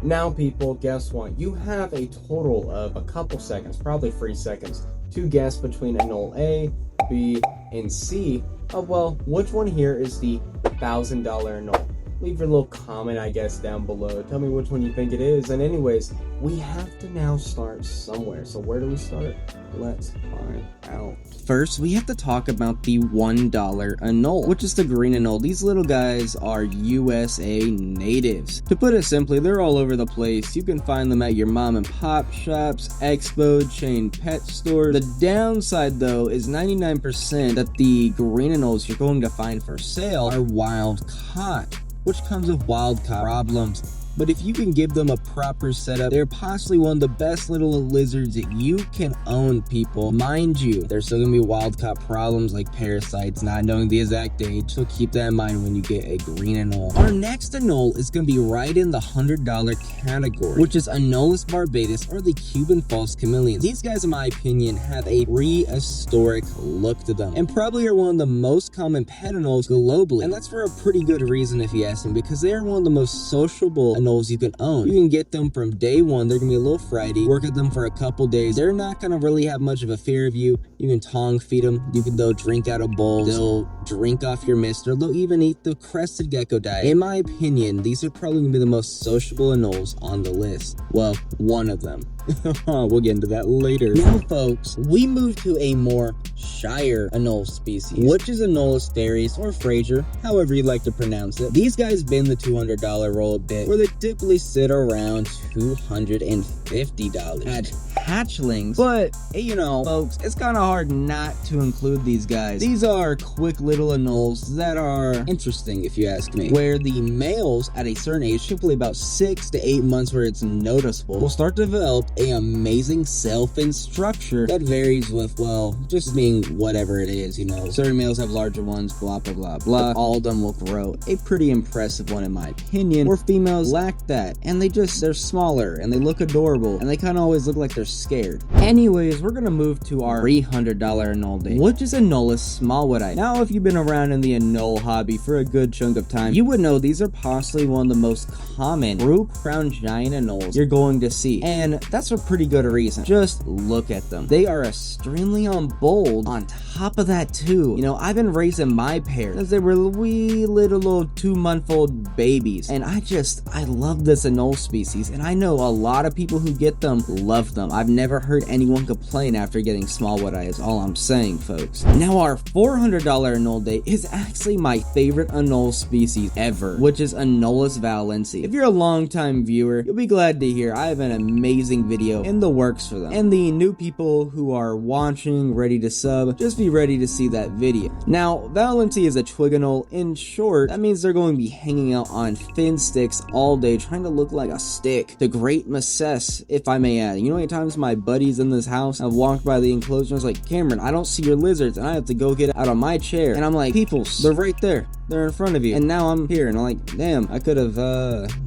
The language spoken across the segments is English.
Now people, guess what? You have a total of a couple seconds, probably 3 seconds, to guess between Anole A, B, and C of, well, which one here is the $1,000 Anole. Leave your little comment, I guess, down below. Tell me which one you think it is. And anyways, we have to now start somewhere. So where do we start? Let's find out. First, we have to talk about the $1 Anole, which is the green Anole. These little guys are USA natives. To put it simply, they're all over the place. You can find them at your mom and pop shops, expo, chain pet stores. The downside, though, is 99% that the green Anoles you're going to find for sale are wild caught, which comes with wild caught problems. But if you can give them a proper setup, they're possibly one of the best little lizards that you can own, people. Mind you, there's still gonna be wild caught problems like parasites, not knowing the exact age, so keep that in mind when you get a green Anole. Our next Anole is gonna be right in the $100 category, which is Anolis barbatus, or the Cuban false chameleons. These guys, in my opinion, have a prehistoric look to them, and probably are one of the most common pet Anoles globally. And that's for a pretty good reason, if you ask me, because they are one of the most sociable Anoles you can own. You can get them from day one. They're gonna be a little frighty. Work at them for a couple days. They're not gonna really have much of a fear of you. You can tongue feed them. They'll drink out of bowls. They'll drink off your mist, or they'll even eat the crested gecko diet. In my opinion, these are probably gonna be the most sociable Anoles on the list. Well, one of them. We'll get into that later. Now, folks, we move to a more shyer Anole species, which is Anolis ferreus, or Fraser, however you like to pronounce it. These guys been the $200 roll a bit, where they typically sit around $250 at hatchlings. But, you know, folks, it's kind of hard not to include these guys. These are quick little Anoles that are interesting, if you ask me, where the males at a certain age, typically about 6 to 8 months where it's noticeable, will start to develop a amazing self-fin structure that varies with, well, just being whatever it is, you know. Certain males have larger ones, blah, blah, blah, blah. But all of them will grow a pretty impressive one, in my opinion, where females lack that, and they're smaller, and they look adorable, and they kind of always look like they're scared. Anyways, we're gonna move to our $300 Anole day, which is Anolis Smallwood. Now, if you've been around in the Anole hobby for a good chunk of time, you would know these are possibly one of the most common true crown giant Anoles you're going to see, and that's for pretty good reason. Just look at them. They are extremely bold. On top of that, too, you know, I've been raising my pair as they were wee little 2-month-old babies, and I love this Anole species, and I know a lot of people who get them love them. I've never heard anyone complain after getting Smallwood is all I'm saying, folks. Now, our $400 Anole day is actually my favorite Anole species ever, which is Anolis valencienni. If you're a long-time viewer, you'll be glad to hear I have an amazing video in the works for them. And the new people who are watching, ready to sub, just be ready to see that video. Now, valencienni is a twig Anole. In short, that means they're going to be hanging out on fin sticks all day, trying to look like a stick. The great missus, if I may add. You know how many times my buddies in this house have walked by the enclosure and was like, Cameron, I don't see your lizards, and I have to go get out of my chair. And I'm like, people, they're right there. They're in front of you. And now I'm here, and I'm like, damn, I could have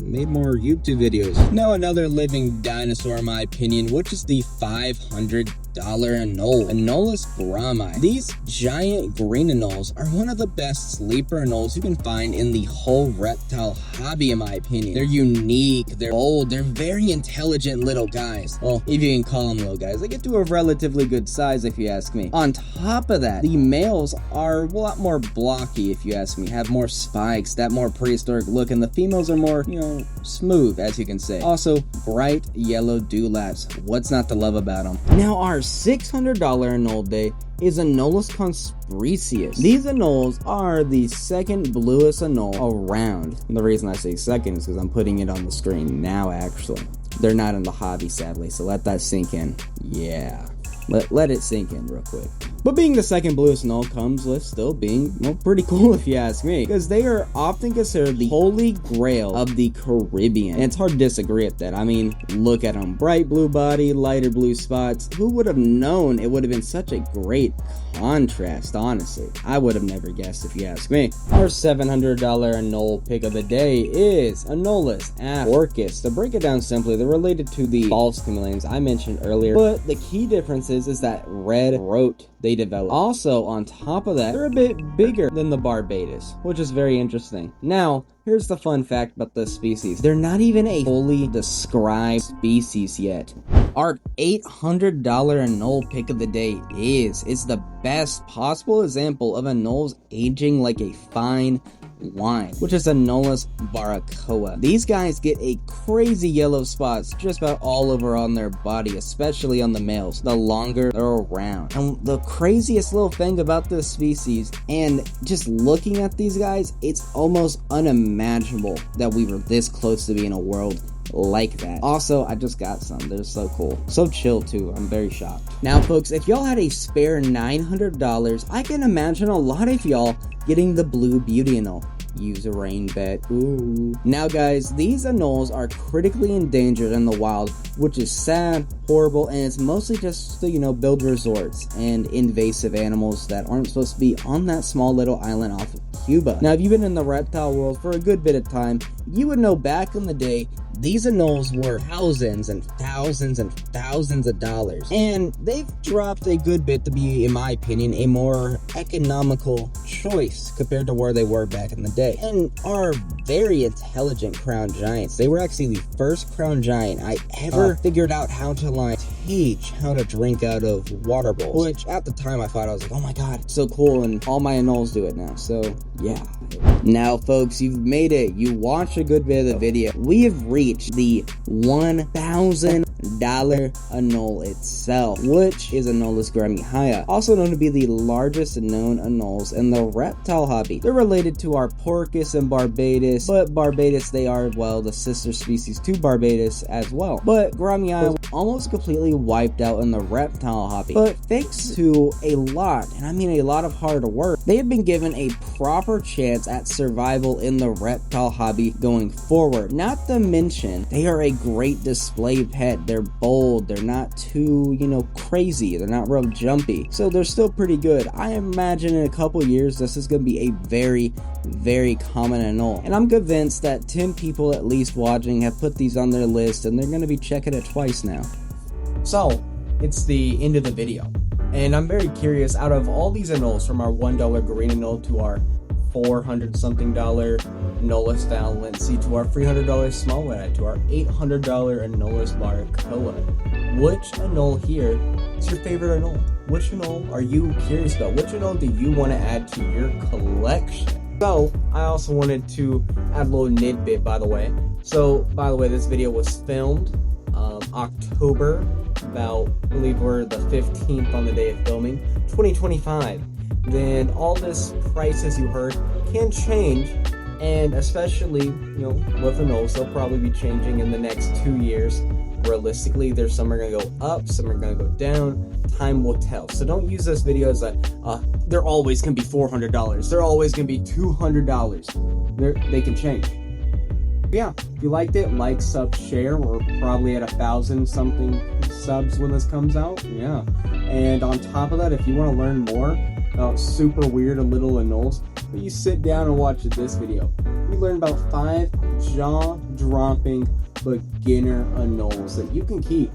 made more YouTube videos. Now, another living dinosaur, in my opinion, which is the $500 Anole, Anolis grahami. These giant green Anoles are one of the best sleeper Anoles you can find in the whole reptile hobby, in my opinion. They're unique, they're bold, they're very intelligent little guys. Well, if you can call them little guys, they get to a relatively good size, if you ask me. On top of that, the males are a lot more blocky, if you ask me, have more spikes, that more prehistoric look, and the females are more, you know, smooth, as you can say. Also, bright yellow dewlaps. What's not to love about them? Now, our $600 Anole day is Anolis conspersus. These Anoles are the second bluest Anole around. And the reason I say second is because I'm putting it on the screen now, actually. They're not in the hobby, sadly, so let that sink in. Yeah. Let it sink in real quick. But being the second bluest Anole comes with still being, well, pretty cool if you ask me, because they are often considered the holy grail of the Caribbean. And it's hard to disagree with that. I mean, look at them. Bright blue body, lighter blue spots. Who would have known it would have been such a great contrast, honestly? I would have never guessed if you ask me. Our $700 Anole pick of the day is Anolis porcus. To break it down simply, they're related to the false chameleons I mentioned earlier, but the key difference is that red throat they develop. Also, on top of that, they're a bit bigger than the barbatus, which is very interesting. Now, here's the fun fact about this species. They're not even a fully described species yet. Our $800 Anole pick of the day is the best possible example of Anoles aging like a fine wine, which is Anolis baracoae. These guys get a crazy yellow spots just about all over on their body, especially on the males, the longer they're around. And the craziest little thing about this species, and just looking at these guys, it's almost unimaginable that we were this close to being a world like that. Also, I just got some. They're so cool. So chill too. I'm very shocked. Now folks, if y'all had a spare $900, I can imagine a lot of y'all getting the blue beauty Anole. Use a rain bet. Ooh. Now guys, these Anoles are critically endangered in the wild, which is sad, horrible, and it's mostly just to, build resorts and invasive animals that aren't supposed to be on that small little island off of Cuba. Now, if you've been in the reptile world for a good bit of time, you would know back in the day, these Anoles were thousands and thousands and thousands of dollars. And they've dropped a good bit to be, in my opinion, a more economical choice compared to where they were back in the day. And are very intelligent crown giants. They were actually the first crown giant I ever figured out how to teach how to drink out of water bowls. Which at the time I thought, I was like, oh my god, so cool, and all my Anoles do it now. So yeah. Now folks, you've made it. You watched a good bit of the video. We have reached the $1,000 Anole itself, which is Anolis guamuhaya, also known to be the largest known Anoles in the reptile hobby. They're related to our porcus and barbatus, but barbatus, they are, well, the sister species to barbatus as well. But guamuhaya was almost completely wiped out in the reptile hobby, but thanks to a lot, and I mean a lot of hard work, they have been given a proper chance at survival in the reptile hobby going forward. Not to mention, they are a great display pet. They're bold, they're not too, crazy, they're not real jumpy, so they're still pretty good. I imagine in a couple years, this is going to be a very, very common Anole, and I'm convinced that 10 people at least watching have put these on their list, and they're going to be checking it twice now. So, it's the end of the video, and I'm very curious, out of all these Anoles, from our $1 green Anole to our $400 something Anolis valencienni to our $300 Smallwood to our $800 Anolis baracoae, which Anole here is your favorite Anole? Which Anole are you curious about? Which Anole do you want to add to your collection? So, I also wanted to add a little nitbit, by the way. So, by the way, this video was filmed October, about, I believe we're the 15th on the day of filming, 2025. Then all this prices you heard can change, and especially, with Anoles, they'll probably be changing in the next 2 years. Realistically, there's some are going to go up, some are going to go down. Time will tell. So don't use this video as they're always going to be $400. They're always going to be $200. They can change. Yeah, if you liked it, like, sub, share. We're probably at 1,000 something subs when this comes out. Yeah. And on top of that, if you want to learn more about super weird little Anoles, you sit down and watch this video. We learn about 5 jaw-dropping beginner Anoles that you can keep.